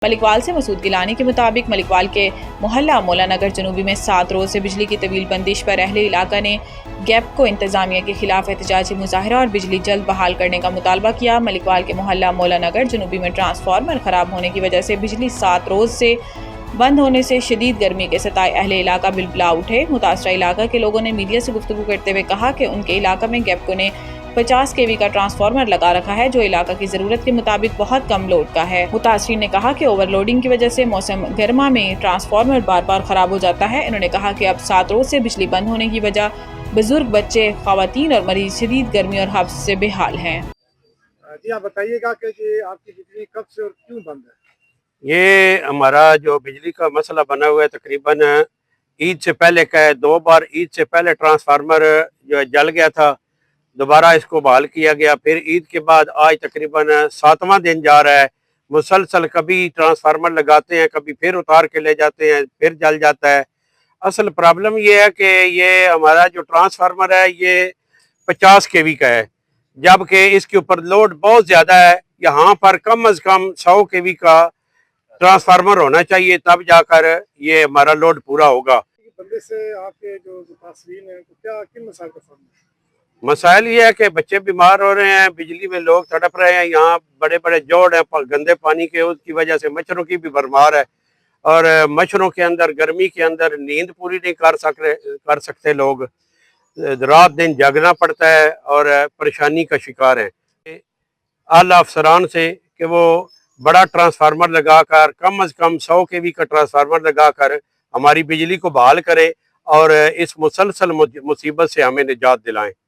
मलिकवाल से मसूद गिलानी के मुताबिक मलिकवाल के मोहल्ला मौलानगर जनूबी में 7 रोज से बिजली की तवील बंदिश पर अहले इलाका ने गैप को इंतजामिया के खिलाफ एहतजाजी मुजाहरा और बिजली जल्द बहाल करने का मुतालबा किया। मलिकवाल के मोहल्ला मौलानगर जनूबी में ट्रांसफार्मर खराब होने की वजह से बिजली 7 रोज से बंद होने से शदीद गर्मी के सताए अहले इलाका बिलबिला उठे। मुतासरा इलाका के लोगों ने मीडिया से गुफ्तगू करते हुए कहा कि उनके इलाका में गैपको ने 50 kV का ट्रांसफार्मर लगा रखा है जो इलाका की जरूरत के मुताबिक बहुत कम लोड का है। मुतासरीन ने कहा कि ओवरलोडिंग की वजह से मौसम गर्मा में ट्रांसफार्मर बार बार खराब हो जाता है। इन्होंने कहा कि अब 7 रोज से बिजली बंद होने की वजह बुजुर्ग, बच्चे, खवातीन और मरीज शदीद गर्मी और हब्स से बेहाल हैं। जी आप बताइएगा कि आपकी बिजली कब से और क्यों बंद है? ये हमारा जो बिजली का मसला बना हुआ है तकरीबन ईद से पहले का है। 2 बार ईद से पहले ट्रांसफार्मर जो है जल गया था, दोबारा इसको बहाल किया गया। फिर ईद के बाद आज तकरीबन 7वां दिन जा रहा है। मुसलसल कभी ट्रांसफार्मर लगाते हैं, कभी फिर उतार के ले जाते हैं, फिर जल जाता है। असल प्रॉब्लम ये है कि ये हमारा जो ट्रांसफार्मर है ये 50 kV का है, जबकि इसके ऊपर लोड बहुत ज़्यादा है। यहाँ पर कम अज़ कम 100 kV का ट्रांसफार्मर होना चाहिए, तब जाकर ये हमारा लोड पूरा होगा। बंदे से आपके जो मुतासरीन हैं तो क्या किन मसाइल का सामना है? मसाइल ये है कि बच्चे बीमार हो रहे हैं, बिजली में लोग तड़प रहे हैं, यहाँ बड़े बड़े जोड़ हैं गंदे पानी के, उसकी वजह से मच्छरों की भी भरमार है और मच्छरों के अंदर गर्मी के अंदर नींद पूरी नहीं कर सकते लोग, रात दिन जागना पड़ता है और परेशानी का शिकार है। आला अफसरान से कि वो बड़ा ट्रांसफार्मर लगाकर कम अज़ कम 100 kV का ट्रांसफार्मर लगाकर हमारी बिजली को बहाल करें और इस मुसलसल मुसीबत से हमें निजात दिलाएं।